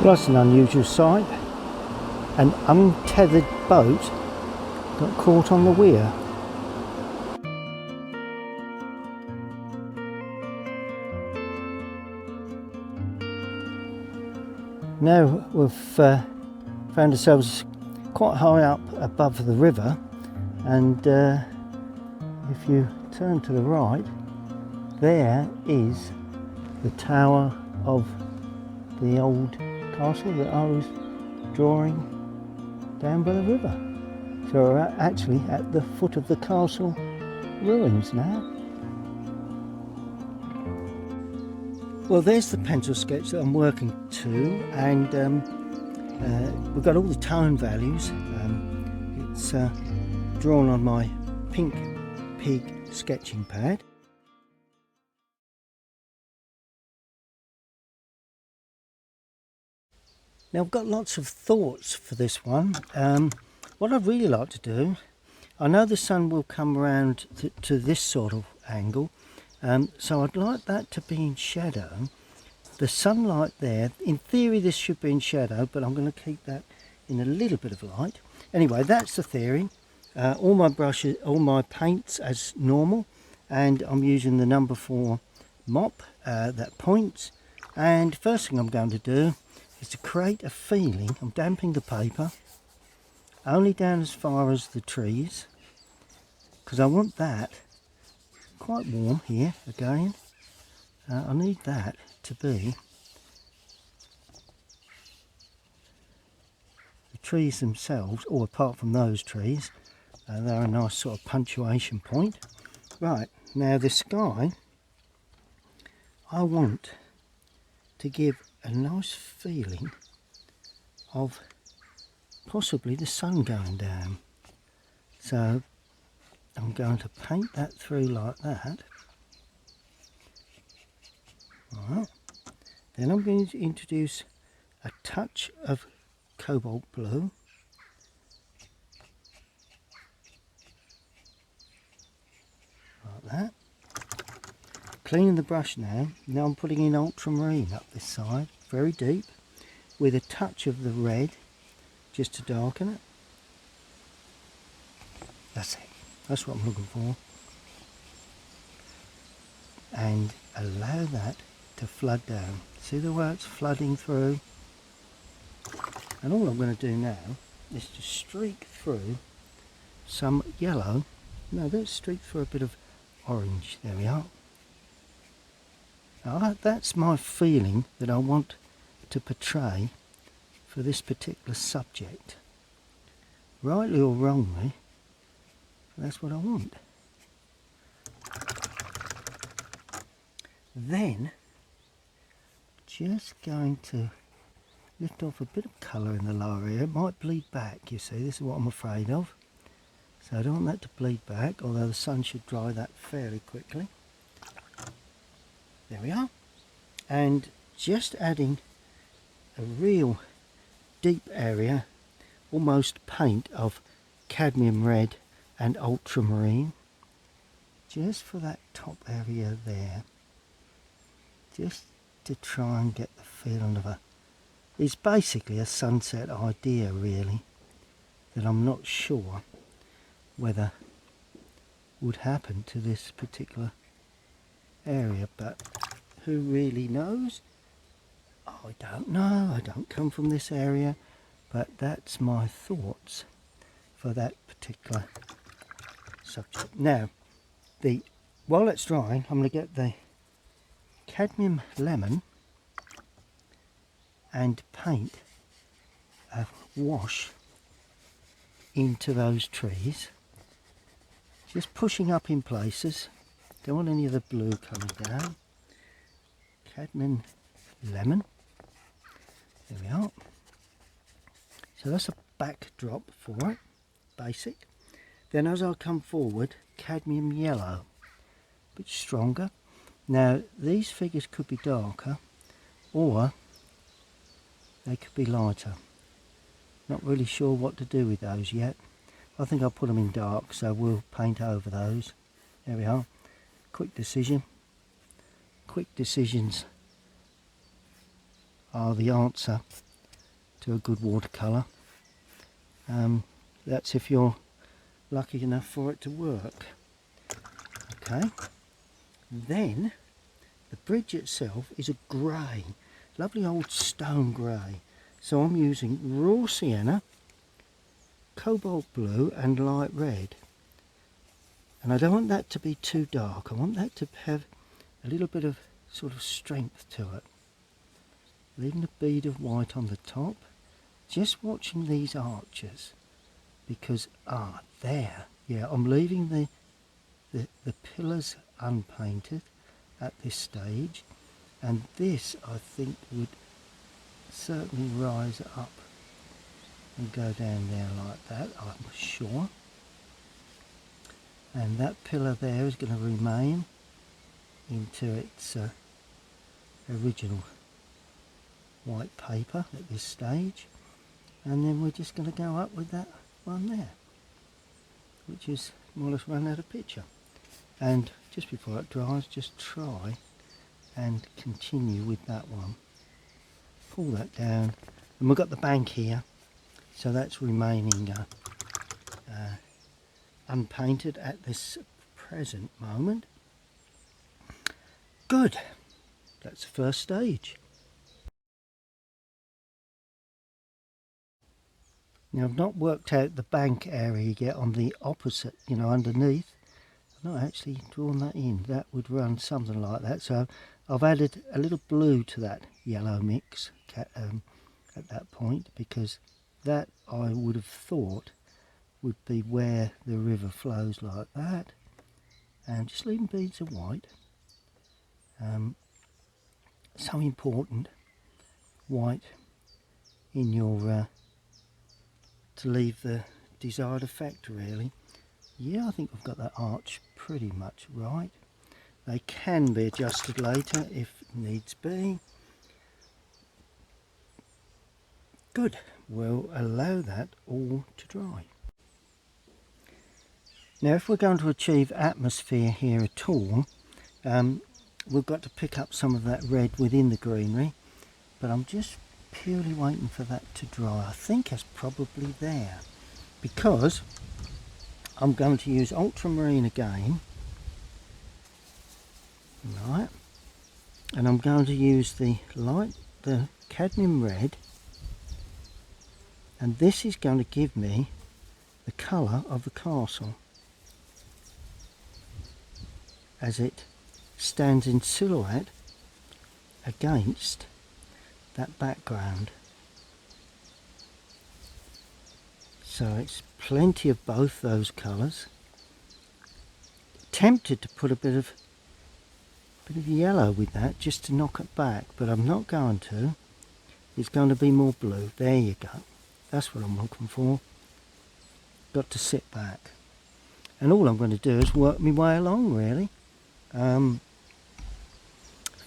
Well, that's an unusual sight. An untethered boat got caught on the weir. Now we've found ourselves quite high up above the river, and if you turn to the right, there is the tower of the old castle that I was drawing down by the river. So we're actually at the foot of the castle ruins now. Well, there's the pencil sketch that I'm working to, and we've got all the tone values. It's drawn on my pink pig sketching pad. Now I've got lots of thoughts for this one. What I'd really like to do, I know the sun will come around to this sort of angle, so I'd like that to be in shadow. The sunlight there, in theory this should be in shadow, but I'm going to keep that in a little bit of light. Anyway, that's the theory. All my brushes, all my paints as normal, and I'm using the number 4 mop that points. And first thing I'm going to do is to create a feeling. I'm damping the paper only down as far as the trees, because I want that quite warm here again. I need that to be the trees themselves, or apart from those trees, they're a nice sort of punctuation point. Right, now the sky, I want to give a nice feeling of possibly the sun going down. So I'm going to paint that through like that. Right. Then I'm going to introduce a touch of cobalt blue. Like that. Cleaning the brush now. Now I'm putting in ultramarine up this side, very deep, with a touch of the red just to darken it. That's it. That's what I'm looking for. And allow that to flood down. See the way it's flooding through? And all I'm going to do now is to streak through some yellow. No, let's streak through a bit of orange. There we are. Now, that's my feeling that I want to portray for this particular subject. Rightly or wrongly, that's what I want. Then, just going to lift off a bit of colour in the lower area. It might bleed back, you see, this is what I'm afraid of. So I don't want that to bleed back, although the sun should dry that fairly quickly. There we are. And just adding a real deep area, almost paint of cadmium red and ultramarine, just for that top area there. Just to try and get the feeling of it's basically a sunset idea really, that I'm not sure whether would happen to this particular area, but who really knows? I don't know, I don't come from this area, but that's my thoughts for that particular subject. Now, while it's drying, I'm going to get the cadmium lemon and paint a wash into those trees, just pushing up in places. Don't want any of the blue coming down. Cadmium lemon, there we are. So that's a backdrop for it, basic. Then as I come forward, cadmium yellow, a bit stronger. Now these figures could be darker or they could be lighter. Not really sure what to do with those yet. I think I'll put them in dark, so we'll paint over those. There we are. Quick decision. Quick decisions are the answer to a good watercolour. That's if you're lucky enough for it to work. Okay, then the bridge itself is a grey, lovely old stone grey. So I'm using raw sienna, cobalt blue and light red. And I don't want that to be too dark. I want that to have a little bit of sort of strength to it. Leaving a bead of white on the top. Just watching these arches. Because, there. Yeah, I'm leaving the pillars unpainted at this stage. And this, I think, would certainly rise up and go down there like that, I'm sure. And that pillar there is going to remain into its original white paper at this stage. And then we're just going to go up with that one there, which is more or less run out of picture. And just before it dries, just try and continue with that one. Pull that down, and we've got the bank here, so that's remaining unpainted at this present moment. Good, that's the first stage. Now I've not worked out the bank area yet on the opposite, underneath. I've not actually drawn that in. That would run something like that. So I've added a little blue to that yellow mix at that point, because that I would have thought would be where the river flows like that. And just leaving beads of white. So important, white in your to leave the desired effect, really. Yeah, I think I've got that arch pretty much right. They can be adjusted later if needs be. Good, we'll allow that all to dry. Now if we're going to achieve atmosphere here at all, we've got to pick up some of that red within the greenery, but I'm just purely waiting for that to dry. I think it's probably there, because I'm going to use ultramarine again, right, and I'm going to use the cadmium red, and this is going to give me the colour of the castle as it stands in silhouette against that background. So it's plenty of both those colours. Tempted to put a bit of yellow with that just to knock it back, but I'm not going to. It's going to be more blue. There you go. That's what I'm looking for. Got to sit back. And all I'm going to do is work my way along, really.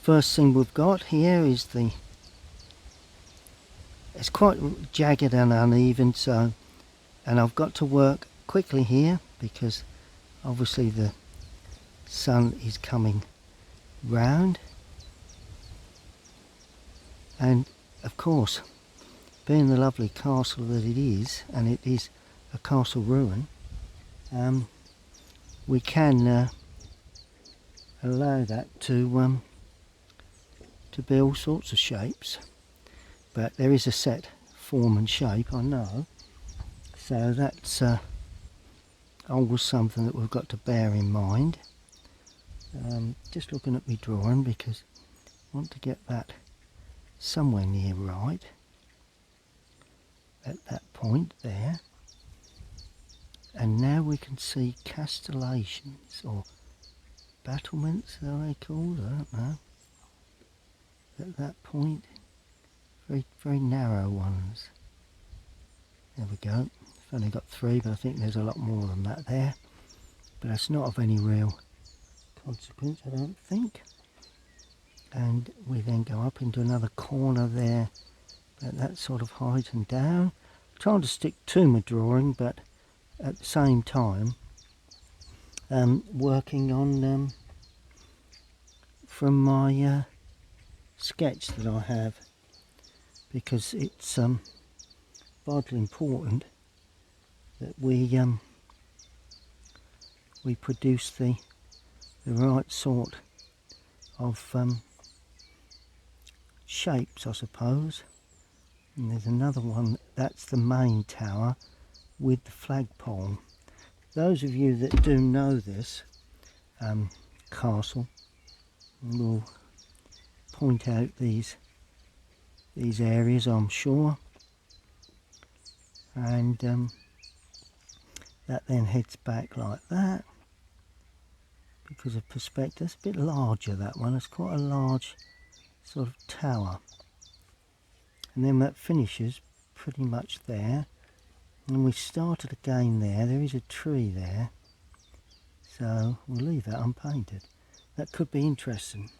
First thing we've got here is it's quite jagged and uneven, so, and I've got to work quickly here because obviously the sun is coming round, and of course, being the lovely castle that it is, and it is a castle ruin, we can allow that to be all sorts of shapes, but there is a set form and shape, I know, so that's always something that we've got to bear in mind. Just looking at my drawing because I want to get that somewhere near right at that point there. And now we can see castellations or battlements, are they called? I don't know. At that point, very, very narrow ones. There we go. I've only got 3, but I think there's a lot more than that there. But it's not of any real consequence, I don't think. And we then go up into another corner there at that sort of height and down. I'm trying to stick to my drawing, but at the same time working on from my sketch that I have, because it's vitally important that we produce the right sort of shapes, I suppose. And there's another one, that's the main tower with the flagpole. Those of you that do know this castle will point out these areas, I'm sure. And that then heads back like that because of perspective. It's a bit larger, that one. It's quite a large sort of tower. And then that finishes pretty much there. And we started again there. There is a tree there. So we'll leave that unpainted. That could be interesting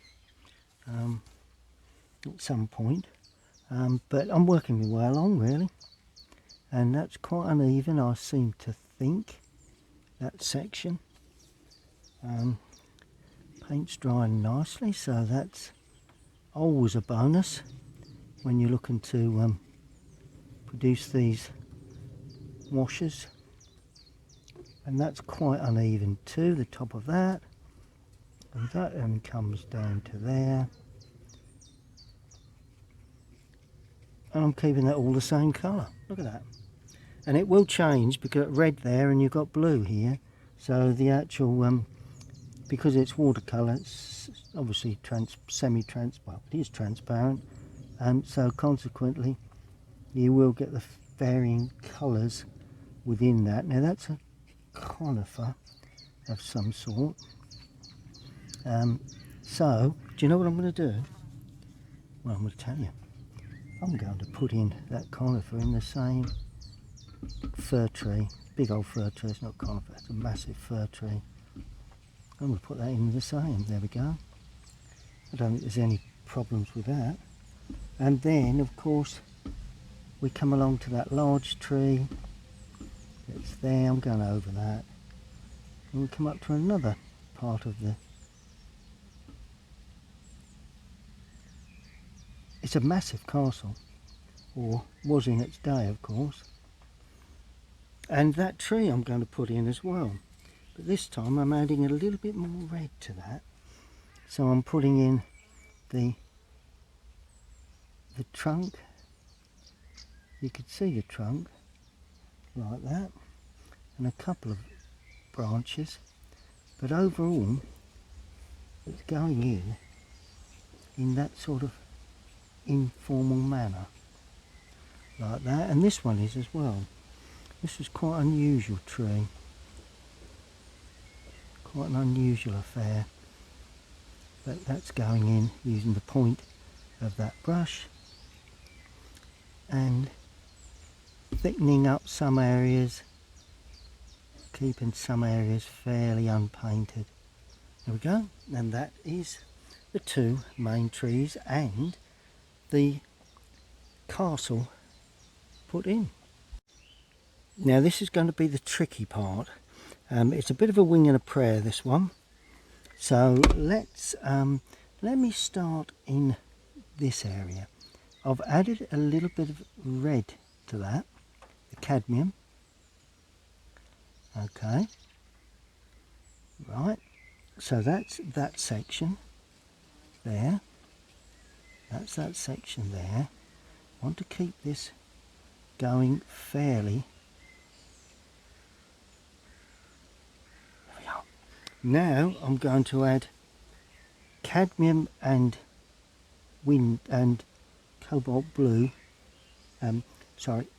at some point. But I'm working my way along, really. And that's quite uneven, I seem to think, that section. Paint's drying nicely, so that's always a bonus when you're looking to produce these washes. And that's quite uneven too, the top of that. And that then comes down to there. And I'm keeping that all the same colour. Look at that. And it will change because red there and you've got blue here. So the actual, because it's watercolour, it's obviously semi-transparent. It is transparent. So consequently, you will get the varying colours within that. Now that's a conifer of some sort. So, do you know what I'm going to do? Well, I'm going to tell you. I'm going to put in that conifer in the same fir tree, big old fir tree. It's not conifer, it's a massive fir tree. I'm going to put that in the same. There we go. I don't think there's any problems with that. And then of course we come along to that large tree that's there. I'm going over that, and we come up to another part of the, it's a massive castle, or was in its day, of course. And that tree I'm going to put in as well. But this time I'm adding a little bit more red to that. So I'm putting in the trunk. You could see the trunk like that, and a couple of branches. But overall it's going in that sort of informal manner like that. And this one is as well. This is quite an unusual tree, quite an unusual affair, but that's going in using the point of that brush and thickening up some areas, keeping some areas fairly unpainted. There we go, and that is the two main trees and the castle put in. Now this is going to be the tricky part. It's a bit of a wing and a prayer, this one. So let's let me start in this area. I've added a little bit of red to that, the cadmium. Okay, right, so that's that section there. That's that section there. I want to keep this going fairly. There we are. Now I'm going to add cadmium and wind and cobalt blue.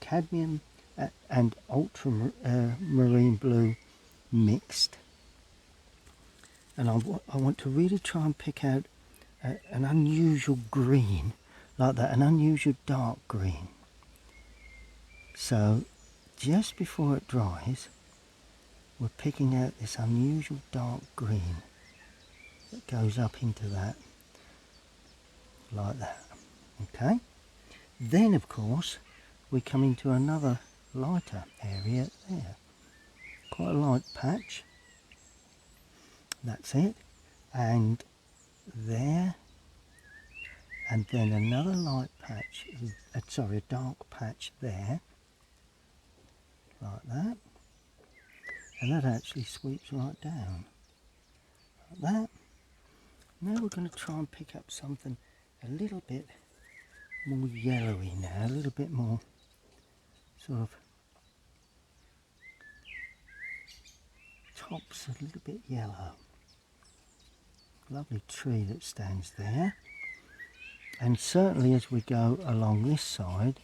Cadmium and ultramarine blue mixed. And I want to really try and pick out an unusual green like that, an unusual dark green. So just before it dries, we're picking out this unusual dark green that goes up into that like that. Okay, then of course we come into another lighter area there, quite a light patch. That's it, and there, and then another light patch, a dark patch there, like that, and that actually sweeps right down like that. Now we're going to try and pick up something a little bit more yellowy now, a little bit more sort of tops a little bit yellow. Lovely tree that stands there, and certainly as we go along this side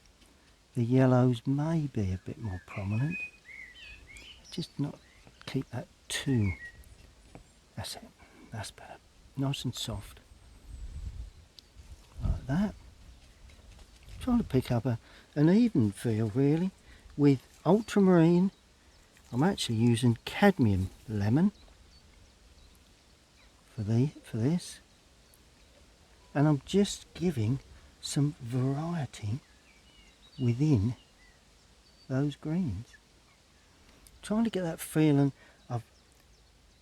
the yellows may be a bit more prominent. Just not keep that too, that's it, that's better, nice and soft like that. Trying to pick up an even feel really with ultramarine. I'm actually using cadmium lemon for this, and I'm just giving some variety within those greens. Trying to get that feeling of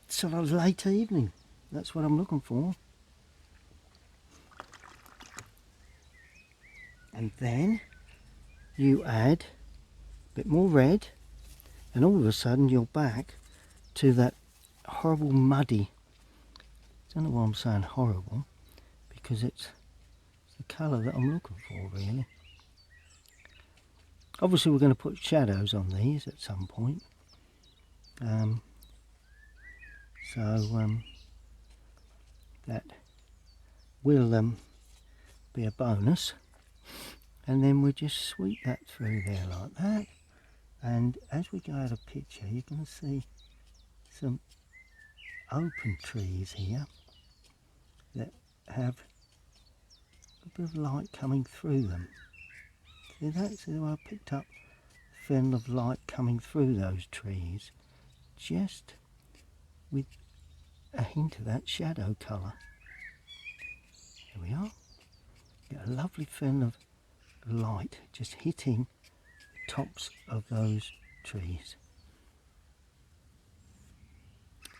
sort of late evening. That's what I'm looking for. And then you add a bit more red, and all of a sudden you're back to that horrible muddy, I don't know why I'm saying horrible, because it's the colour that I'm looking for really. Obviously we're going to put shadows on these at some point, that will be a bonus, and then we just sweep that through there like that. And as we go out of picture you're going to see some open trees here that have a bit of light coming through them. See that? See the way I picked up the film of light coming through those trees, just with a hint of that shadow colour. There we are. Get a lovely film of light just hitting the tops of those trees.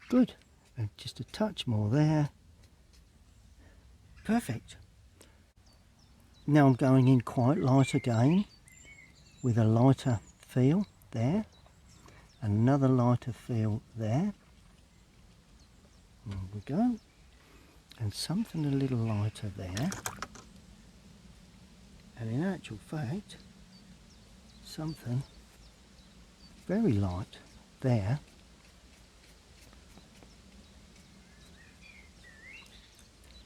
Good. And just a touch more there. Perfect. Now I'm going in quite light again with a lighter feel there, and another lighter feel there. There we go. And something a little lighter there. And in actual fact, something very light there.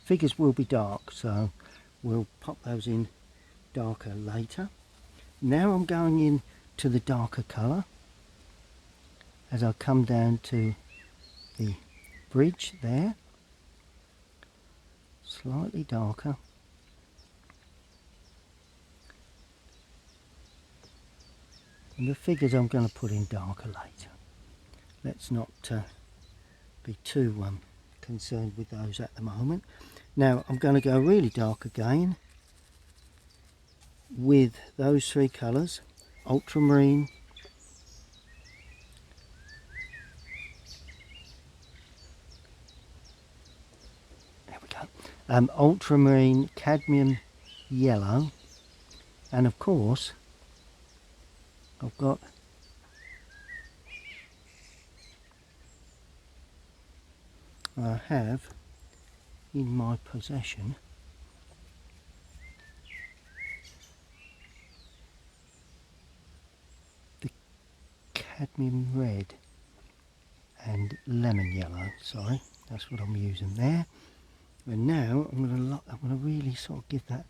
Figures will be dark, so we'll pop those in darker later. Now I'm going in to the darker colour as I come down to the bridge there, slightly darker. And the figures I'm going to put in darker later. Let's not be too concerned with those at the moment. Now I'm going to go really dark again with those three colours: ultramarine, there we go, ultramarine, cadmium yellow, and of course I have in my possession the cadmium red and lemon yellow. Sorry, that's what I'm using there. And now I'm going to really sort of give that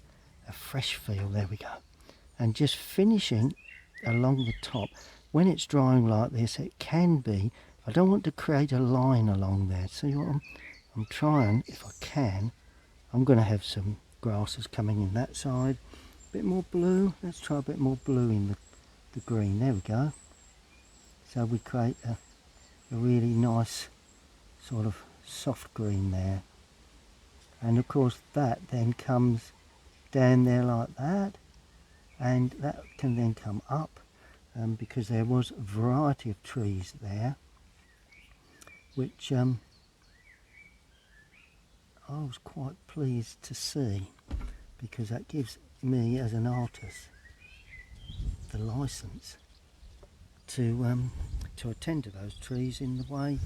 a fresh feel. There we go. And just finishing along the top. When it's drying like this, it can be, I don't want to create a line along there. See what I'm trying, if I can, I'm going to have some grasses coming in that side. A bit more blue. Let's try a bit more blue in the green. There we go. So we create a really nice sort of soft green there. And of course that then comes down there like that, and that can then come up, because there was a variety of trees there which I was quite pleased to see, because that gives me as an artist the license to attend to those trees in the way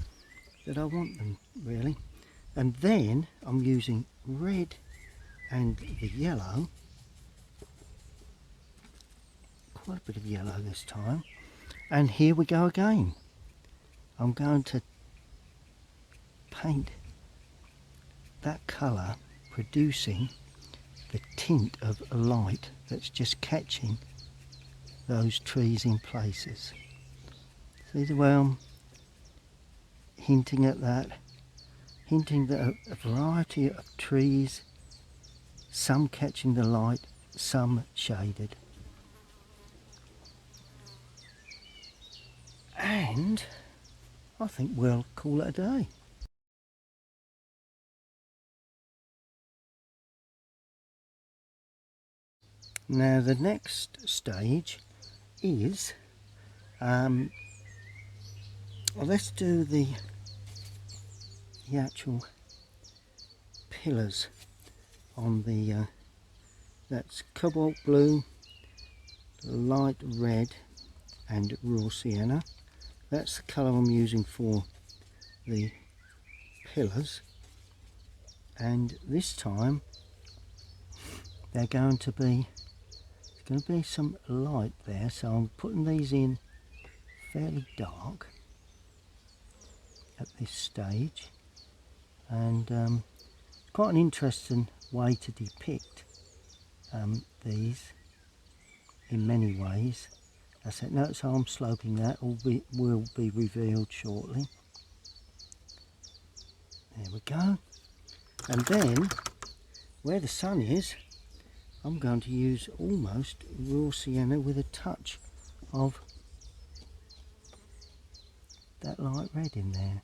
that I want them, really. And then I'm using red and the yellow, quite a bit of yellow this time, and here we go again. I'm going to paint that colour, producing the tint of light that's just catching those trees in places. See the way I'm hinting at that? Hinting that a variety of trees, some catching the light, some shaded. And I think we'll call it a day. Now the next stage is, well, let's do the actual pillars on the, that's cobalt blue, light red and raw sienna. That's the colour I'm using for the pillars, and this time they're going to be, there's going to be some light there, so I'm putting these in fairly dark at this stage, and it's quite an interesting way to depict these in many ways. That's it. Notice how I'm sloping that, all will be revealed shortly. There we go. And then where the sun is, I'm going to use almost raw sienna with a touch of that light red in there.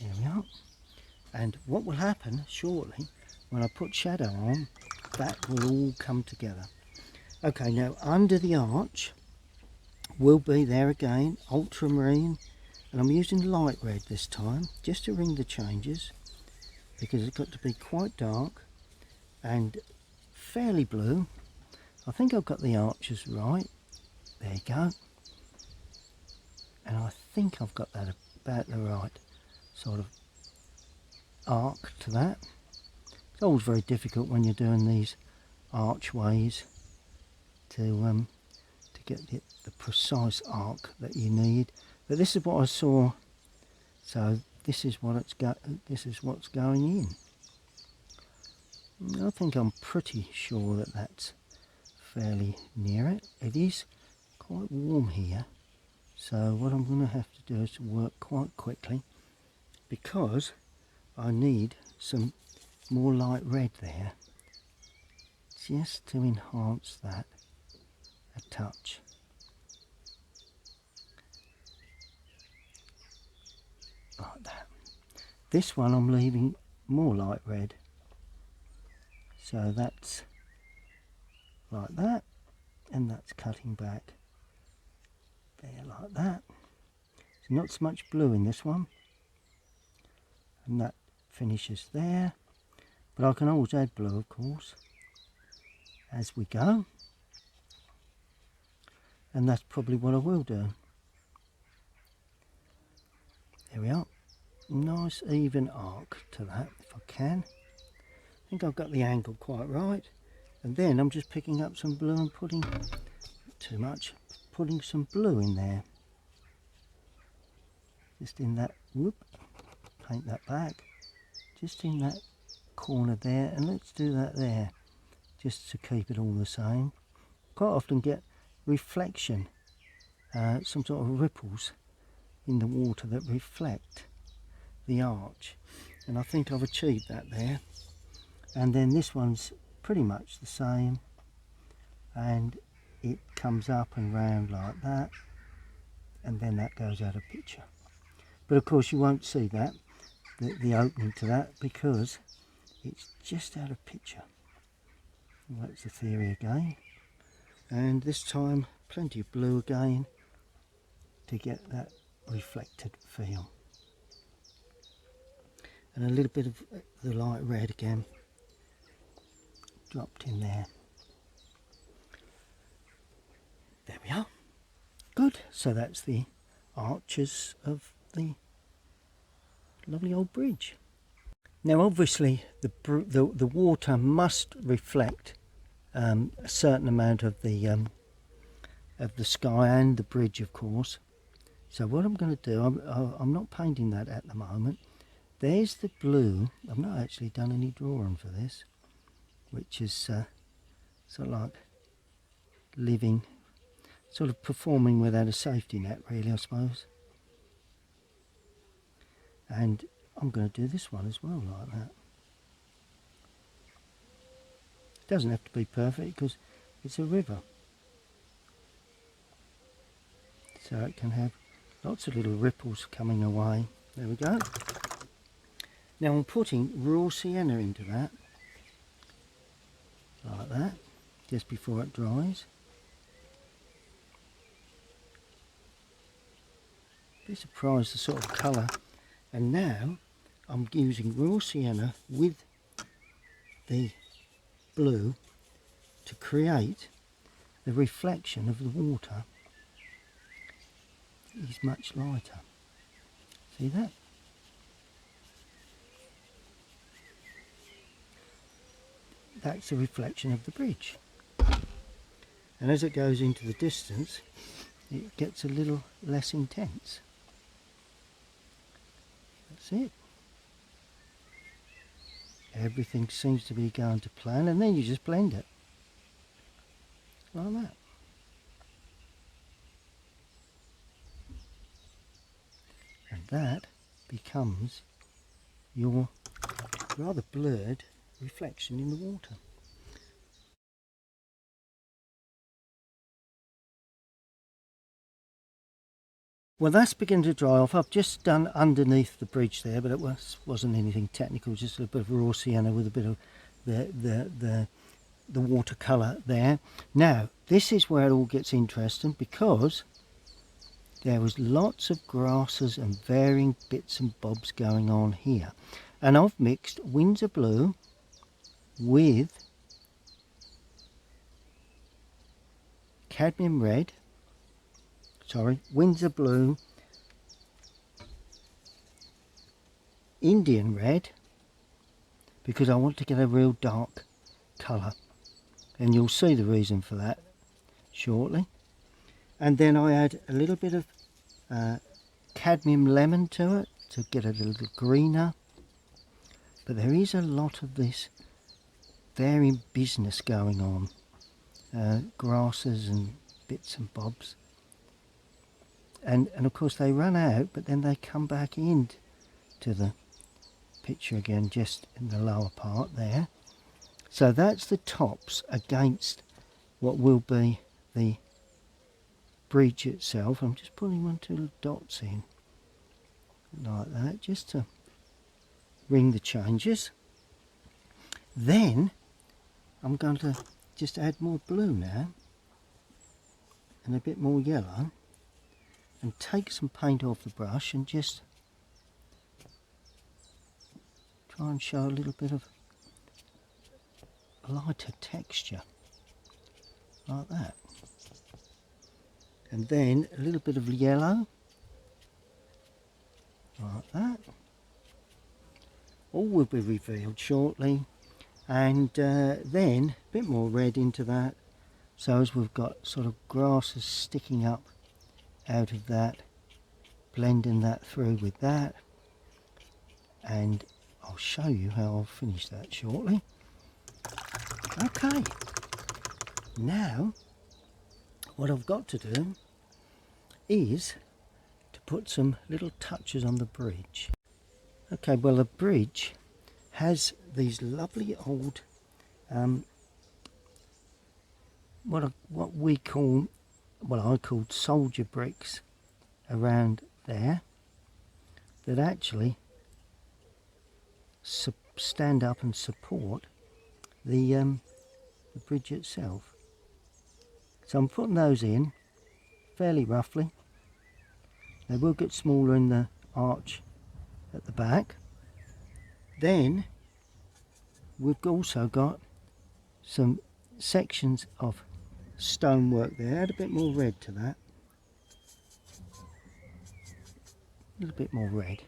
There we are. And what will happen shortly, when I put shadow on, that will all come together. Okay, now under the arch will be there again, ultramarine, and I'm using light red this time, just to ring the changes, because it's got to be quite dark and fairly blue. I think I've got the arches right. There you go. And I think I've got that about the right sort of arc to that. It's always very difficult when you're doing these archways to get the precise arc that you need. But this is what I saw, so this is what this is what's going in. I think I'm pretty sure that that's fairly near it. It is quite warm here, so what I'm going to have to do is work quite quickly, because I need some more light red there, just to enhance that a touch. Like that. This one I'm leaving more light red, so that's like that, and that's cutting back there like that. So not so much blue in this one, and that finishes there, but I can always add blue, of course, as we go, and that's probably what I will do. There we are. Nice even arc to that, if I can. I think I've got the angle quite right. And then I'm just picking up some blue and putting, too much, putting some blue in there. Just in that, whoop, paint that back. Just in that corner there, and let's do that there, just to keep it all the same. Quite often get reflection, some sort of ripples in the water that reflect the arch, and I think I've achieved that there. And then this one's pretty much the same, and it comes up and round like that, and then that goes out of picture. But of course you won't see that, the opening to that, because it's just out of picture. Well, that's the theory again, and this time plenty of blue again to get that reflected feel, and a little bit of the light red again dropped in there. There we are. good. So that's the arches of the lovely old bridge. Now obviously the water must reflect a certain amount of the sky and the bridge, of course. So what I'm going to do, I'm not painting that at the moment. There's the blue. I've not actually done any drawing for this, which is sort of like living, sort of performing without a safety net, really, I suppose. And I'm going to do this one as well, like that. It doesn't have to be perfect because it's a river. So it can have lots of little ripples coming away. There we go. Now I'm putting raw sienna into that, like that, just before it dries. Be surprised the sort of colour. And now I'm using raw sienna with the blue to create the reflection of the water is much lighter. See that? That's the reflection of the bridge. And as it goes into the distance, it gets a little less intense. That's it. Everything seems to be going to plan, and then you just blend it. Like that. And that becomes your rather blurred reflection in the water. Well, that's beginning to dry off. I've just done underneath the bridge there, but it wasn't anything technical, just a bit of raw sienna with a bit of the watercolour there. Now, this is where it all gets interesting, because there was lots of grasses and varying bits and bobs going on here. And I've mixed Windsor Blue with cadmium red, Windsor Blue, Indian red, because I want to get a real dark colour. And you'll see the reason for that shortly. And then I add a little bit of cadmium lemon to it to get it a little greener. But there is a lot of this varying business going on. Grasses and bits and bobs. And of course they run out, but then they come back in to the picture again, just in the lower part there. So that's the tops against what will be the bridge itself. I'm just putting 1 or 2 little dots in like that, just to ring the changes. Then I'm going to just add more blue now and a bit more yellow, and take some paint off the brush and just try and show a little bit of lighter texture like that. And then a little bit of yellow like that. All will be revealed shortly. And then a bit more red into that, so as we've got sort of grasses sticking up out of that, blending that through with that. And I'll show you how I'll finish that shortly. Okay, now what I've got to do is to put some little touches on the bridge. Okay, well, the bridge has these lovely old what we call, well, I called soldier bricks around there, that actually stand up and support the bridge itself. So I'm putting those in fairly roughly. They will get smaller in the arch at the back. Then we've also got some sections of stonework there. Add a bit more red to that. little bit more red.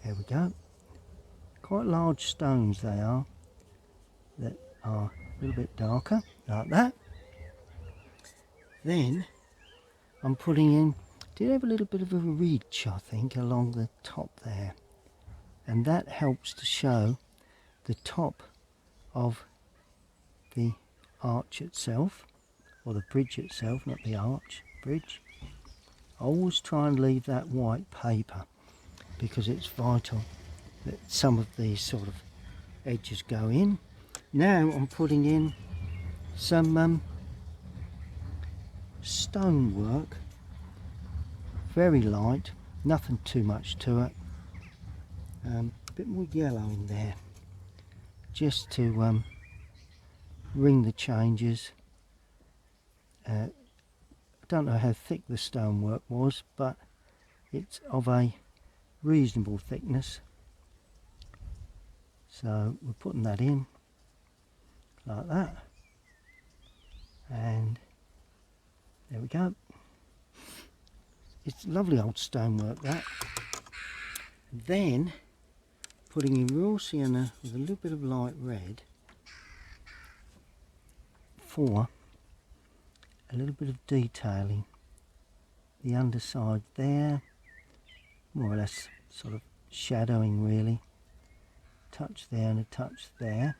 There we go. Quite large stones they are, that are a little bit darker, like that. Then I'm putting in, did have a little bit of a ridge, I think, along the top there. And that helps to show the top of the arch itself, or the bridge itself, not the arch, bridge. I always try and leave that white paper because it's vital that some of these sort of edges go in. Now I'm putting in some stonework, very light, nothing too much to it. A bit more yellow in there, just to ring the changes. I don't know how thick the stonework was, but it's of a reasonable thickness. So we're putting that in like that, and there we go. It's lovely old stonework, that. Then putting in raw sienna with a little bit of light red for a little bit of detailing. The underside there, more or less sort of shadowing really. Touch there and a touch there.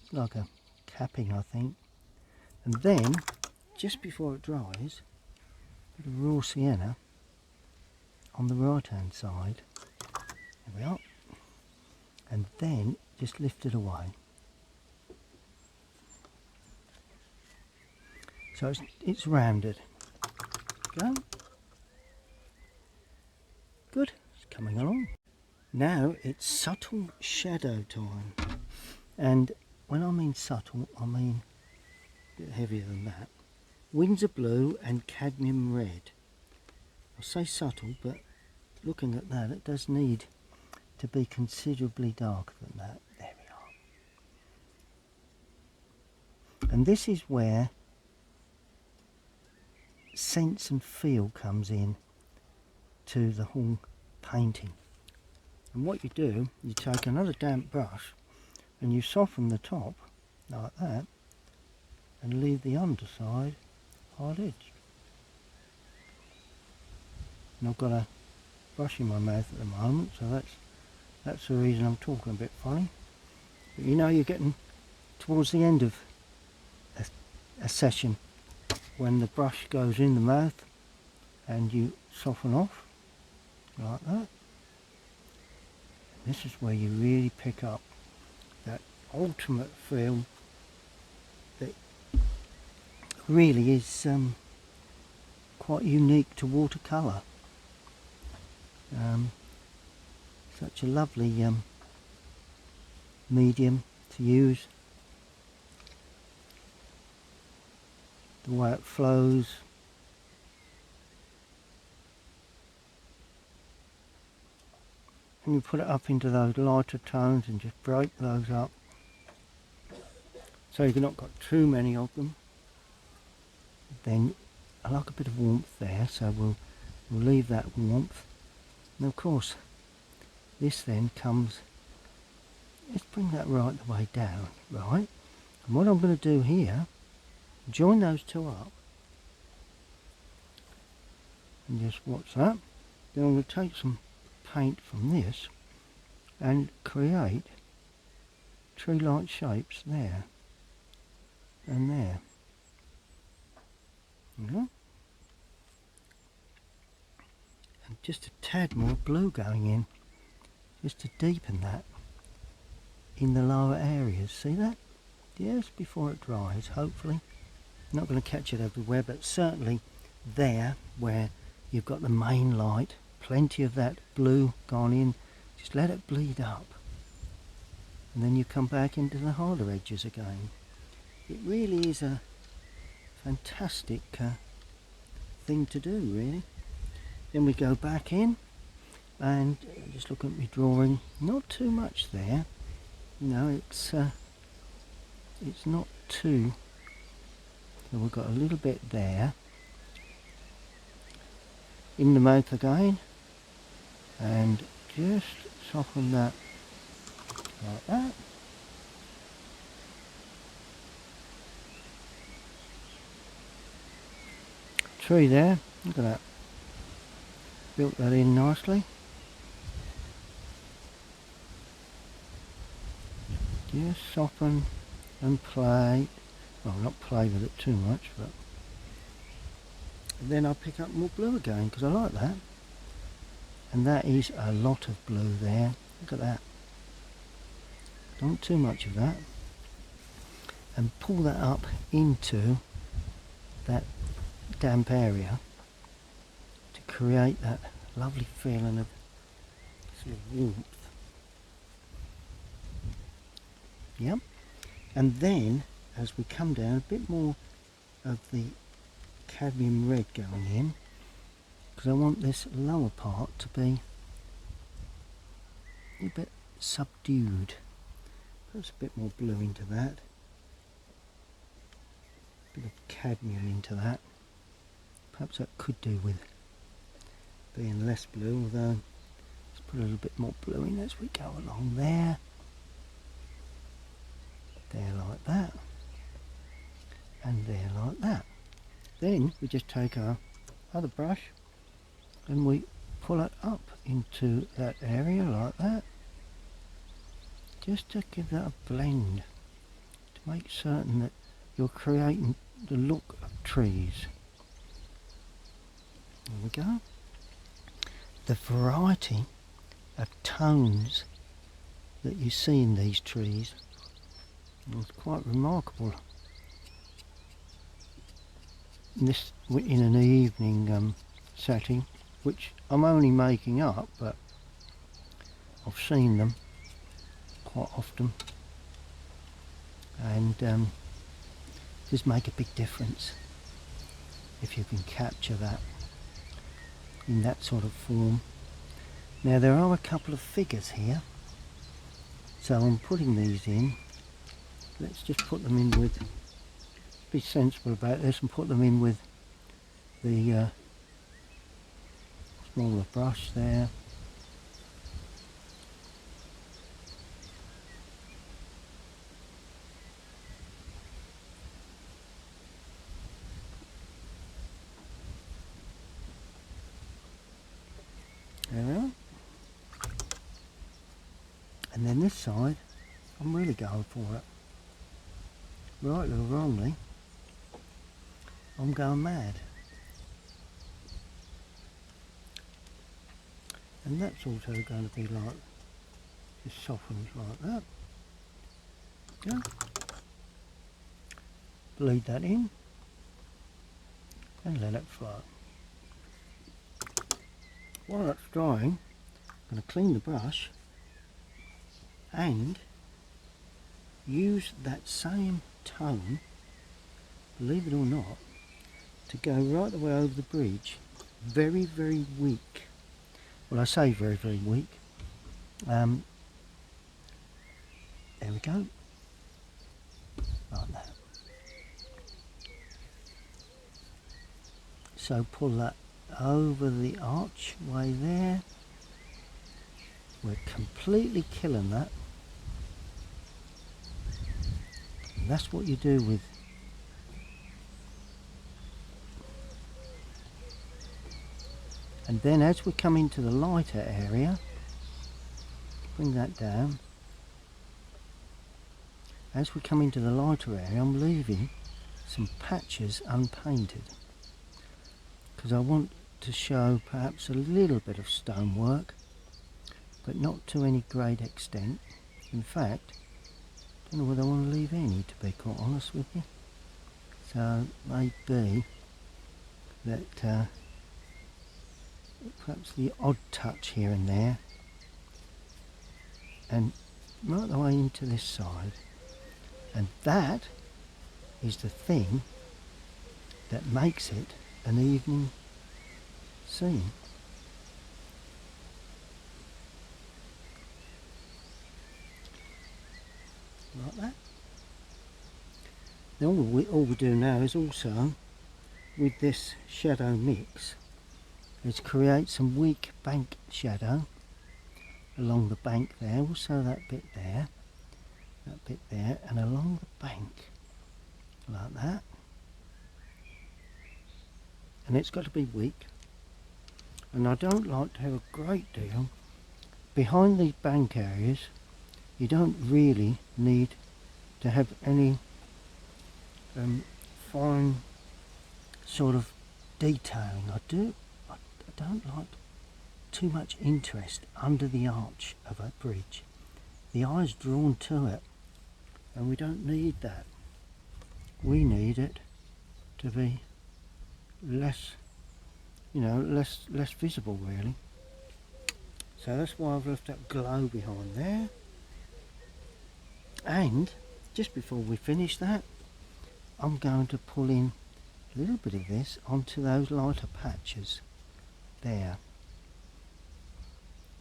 It's like a capping, I think. And then, just before it dries, a bit of raw sienna on the right hand side. There we are. And then just lift it away. So it's rounded. Go. Good, it's coming along. Now it's subtle shadow time. And when I mean subtle, I mean a bit heavier than that. Windsor blue and cadmium red. I say subtle, but looking at that, it does need to be considerably darker than that. There we are. And this is where sense and feel comes in to the whole painting. And what you do, you take another damp brush and you soften the top like that and leave the underside hard edged. And I've got a brush in my mouth at the moment, so that's the reason I'm talking a bit funny. But you know, you're getting towards the end of a session when the brush goes in the mouth and you soften off like that. This is where you really pick up that ultimate feel that really is quite unique to watercolour. Such a lovely medium to use. The way it flows. And you put it up into those lighter tones and just break those up. So you've not got too many of them. Then I like a bit of warmth there, so we'll leave that warmth. And of course, this then comes, let's bring that right the way down, right? And what I'm going to do here, join those two up. And just watch that. Then I'm going to take some paint from this and create tree-like shapes there and there. Yeah. And just a tad more blue going in, just to deepen that in the lower areas. See that? Yes, before it dries, hopefully. Not going to catch it everywhere, but certainly there where you've got the main light, plenty of that blue gone in. Just let it bleed up, and then you come back into the harder edges again. It really is a fantastic thing to do, really. Then we go back in and just look at my drawing. Not too much there, you know. It's not too. So we've got a little bit there, in the mouth again and just soften that like that. Tree there, look at that, built that in nicely. Just soften and play, well not play with it too much, but and then I'll pick up more blue again because I like that. And that is a lot of blue there, look at that. Don't want too much of that. And pull that up into that damp area to create that lovely feeling of sort of warmth. Yep. And then as we come down, a bit more of the cadmium red going in, because I want this lower part to be a bit subdued. Perhaps a bit more blue into that, a bit of cadmium into that. Perhaps that could do with being less blue, although let's put a little bit more blue in as we go along there. There like that, and there like that. Then we just take our other brush and we pull it up into that area like that, just to give that a blend, to make certain that you're creating the look of trees. There we go. The variety of tones that you see in these trees is quite remarkable. In an evening setting, which I'm only making up, but I've seen them quite often, and just make a big difference if you can capture that in that sort of form. Now there are a couple of figures here, so I'm putting these in. Let's just put them in with, be sensible about this and put them in with the smaller brush there. There we are. And then this side, I'm really going for it. Rightly or wrongly, I'm going mad. And that's also going to be like, just softens like that. Yeah. Bleed that in and let it flow. While that's drying, I'm going to clean the brush and use that same tone, believe it or not, to go right the way over the bridge. Very, very weak. Well, I say very, very weak. There we go. Like that. So pull that over the archway there. We're completely killing that. That's what you do with and then as we come into the lighter area, bring that down. As we come into the lighter area, I'm leaving some patches unpainted because I want to show perhaps a little bit of stonework, but not to any great extent. In fact, I don't know whether I want to leave any, to be quite honest with you. So it may be that perhaps the odd touch here and there, and right the way into this side. And that is the thing that makes it an evening scene. Like that. Now all we do now is also, with this shadow mix, is create some weak bank shadow along the bank there, also that bit there, and along the bank like that. And it's got to be weak, and I don't like to have a great deal behind these bank areas. You don't really need to have any fine sort of detailing. I don't like too much interest under the arch of a bridge. The eye's drawn to it, and we don't need that. We need it to be less, less visible really. So that's why I've left that glow behind there. And just before we finish that, I'm going to pull in a little bit of this onto those lighter patches there,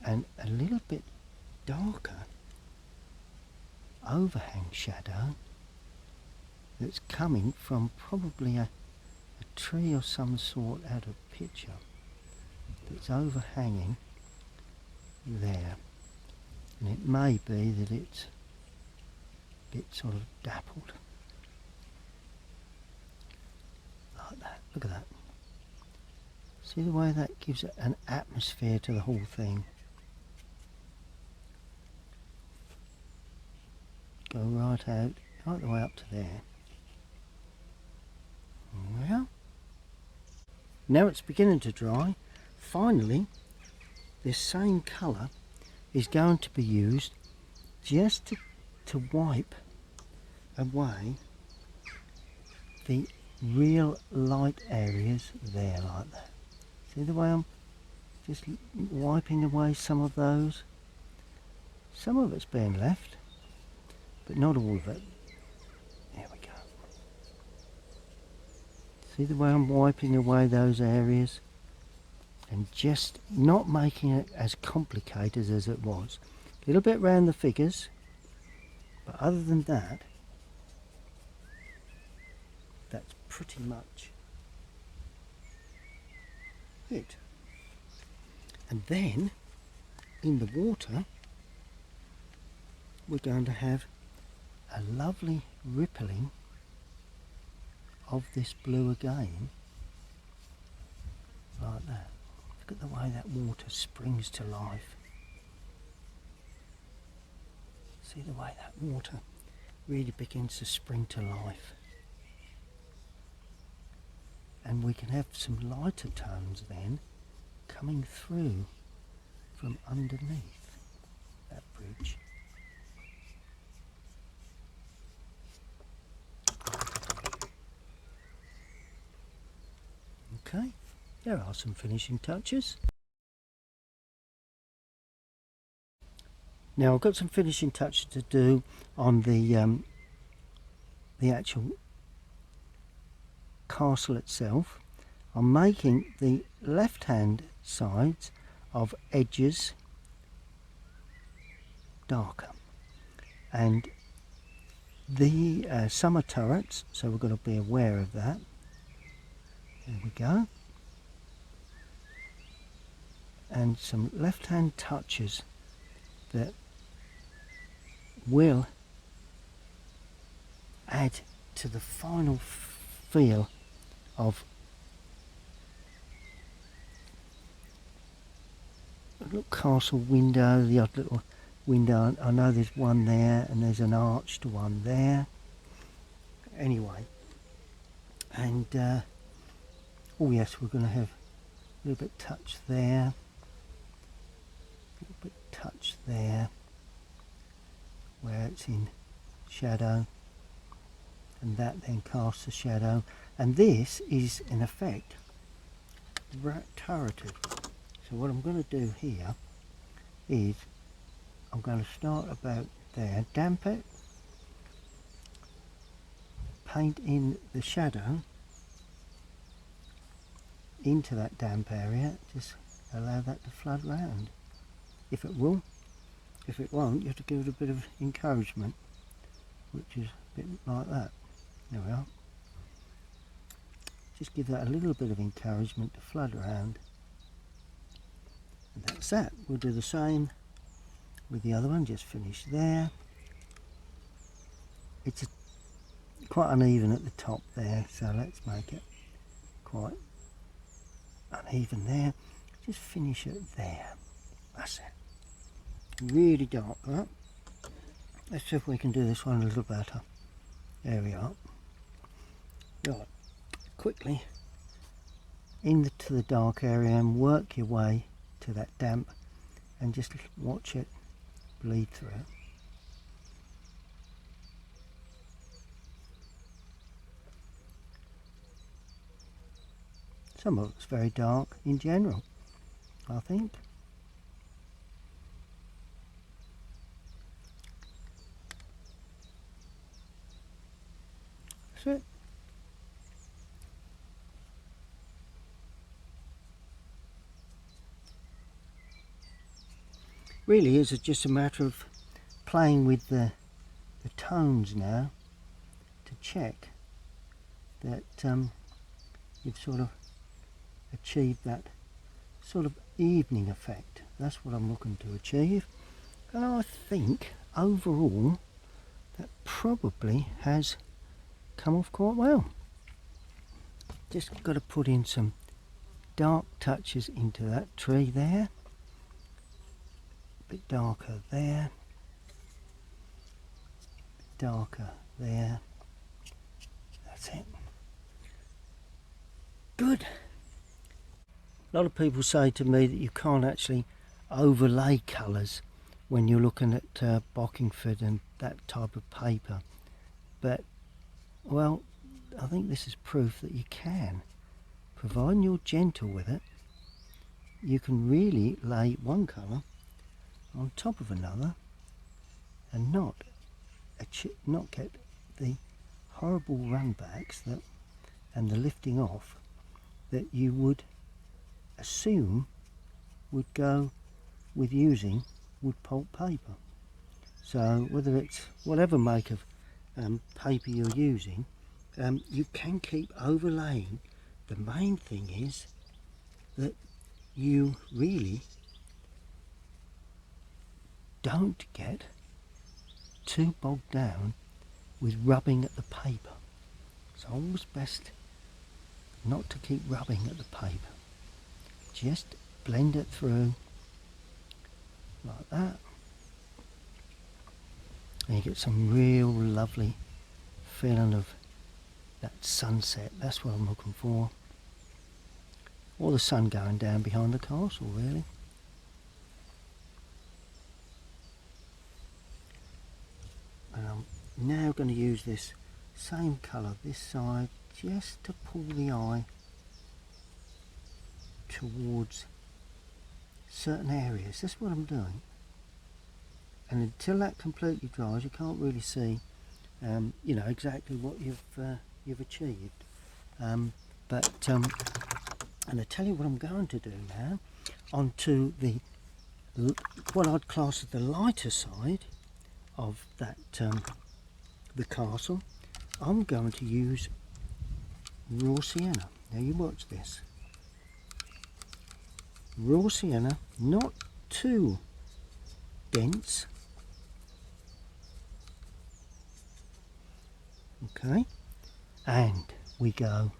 and a little bit darker overhang shadow that's coming from probably a tree of some sort out of picture that's overhanging there. And it may be that it's a bit sort of dappled like that. Look at that. See the way that gives it an atmosphere to the whole thing. Go right out, right the way up to there. Well, now it's beginning to dry. Finally, this same colour is going to be used just to wipe away the real light areas there like that. See the way I'm just wiping away some of those? Some of it's being left, but not all of it. There we go. See the way I'm wiping away those areas and just not making it as complicated as it was. A little bit round the figures, but other than that, that's pretty much it. And then in the water we're going to have a lovely rippling of this blue again, like that. Look at the way that water springs to life. See the way that water really begins to spring to life. And we can have some lighter tones then coming through from underneath that bridge. Okay, there are some finishing touches. Now I've got some finishing touches to do on the actual castle itself. I'm making the left hand sides of edges darker, and the summer turrets, so we've got to be aware of that. There we go. And some left hand touches that will add to the final feel of a little castle window, the odd little window. I know there's one there and there's an arched one there. Anyway, and oh yes, we're going to have a little bit touch there, a little bit touch there where it's in shadow, and that then casts a shadow, and this is in effect turreted. So what I'm going to do here is I'm going to start about there, damp it, paint in the shadow into that damp area, just allow that to flood round. If it will. If it won't, you have to give it a bit of encouragement, which is a bit like that. There we are. Just give that a little bit of encouragement to flood around, that's that. We'll do the same with the other one, just finish there. It's quite uneven at the top there, so let's make it quite uneven there. Just finish it there. That's it. Really dark that. Let's see if we can do this one a little better. There we are. Right, quickly into the dark area and work your way to that damp and just watch it bleed through. Some of it's very dark in general, I think. That's it. Really is just a matter of playing with the tones now to check that you've sort of achieved that sort of evening effect. That's what I'm looking to achieve, and I think overall that probably has come off quite well. Just got to put in some dark touches into that tree there, a bit darker there, a bit darker there. That's it. Good. A lot of people say to me that you can't actually overlay colours when you're looking at Bockingford and that type of paper, but well, I think this is proof that you can. Providing you're gentle with it, you can really lay one colour on top of another and not get the horrible runbacks that and the lifting off that you would assume would go with using wood pulp paper. So whether it's whatever make of paper you're using, you can keep overlaying. The main thing is that you really don't get too bogged down with rubbing at the paper. It's always best not to keep rubbing at the paper. Just blend it through like that, and you get some real lovely feeling of that sunset. That's what I'm looking for, or the sun going down behind the castle, really. And I'm now going to use this same colour this side just to pull the eye towards certain areas. That's what I'm doing, and until that completely dries you can't really see you know exactly what you've achieved, and I tell you what I'm going to do now, onto the what I'd class as the lighter side of that the castle. I'm going to use raw sienna. Now you watch this. Raw sienna, not too dense. Okay, and we go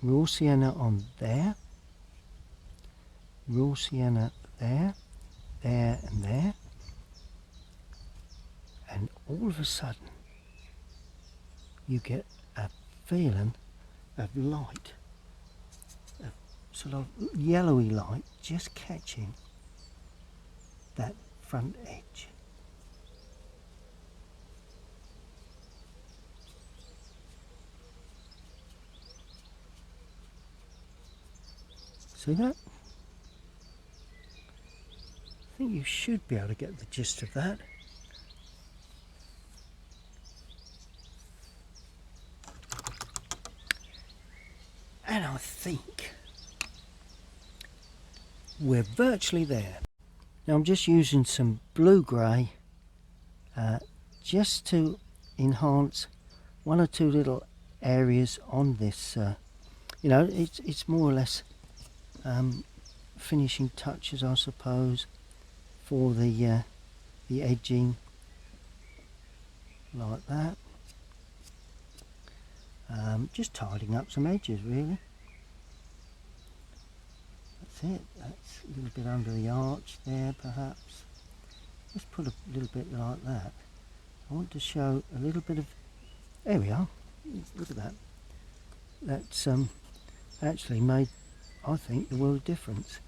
raw sienna on there, raw sienna there, there and there, and all of a sudden you get a feeling of light, of sort of yellowy light just catching that front edge. See that? I think you should be able to get the gist of that. And I think we're virtually there. Now I'm just using some blue-grey just to enhance one or two little areas on this. You know, it's more or less finishing touches, I suppose, for the edging, like that. Just tidying up some edges, really. That's it. That's a little bit under the arch there, perhaps. Let's put a little bit like that. I want to show a little bit of, there we are, look at that. That's actually made, I think, the world of difference.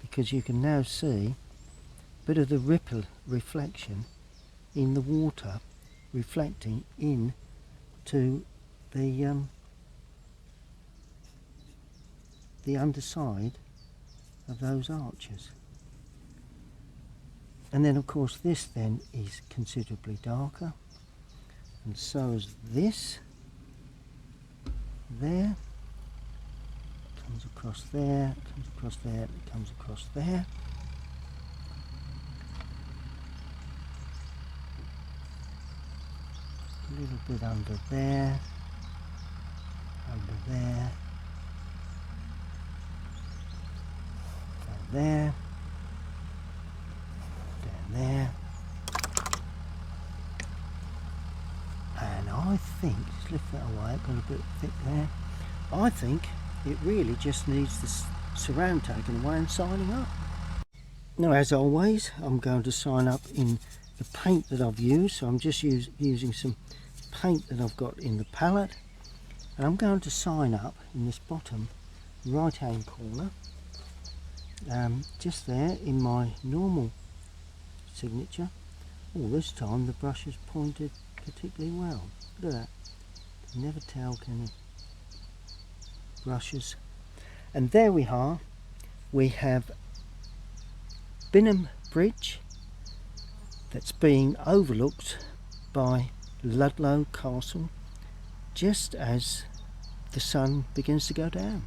Because you can now see a bit of the ripple reflection in the water reflecting into the underside of those arches. And then of course this then is considerably darker, and so is this there, comes across there, comes across there, comes across there. A little bit under there, under there, down there, down there, and I think, just lift that away, it got a bit thick there. I think it really just needs the surround taken away and signing up. Now, as always, I'm going to sign up in the paint that I've used, so I'm just using some paint that I've got in the palette, and I'm going to sign up in this bottom right hand corner, just there in my normal signature. Oh, this time the brush is pointed particularly well. Look at that. You can never tell, can you? Brushes. And there we are. We have Binham Bridge that's being overlooked by Ludlow Castle just as the sun begins to go down.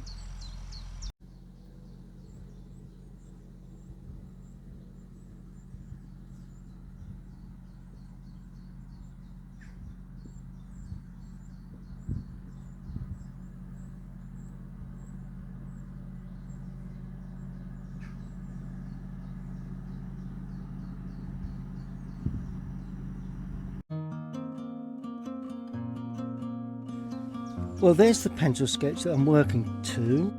Well, there's the pencil sketch that I'm working to.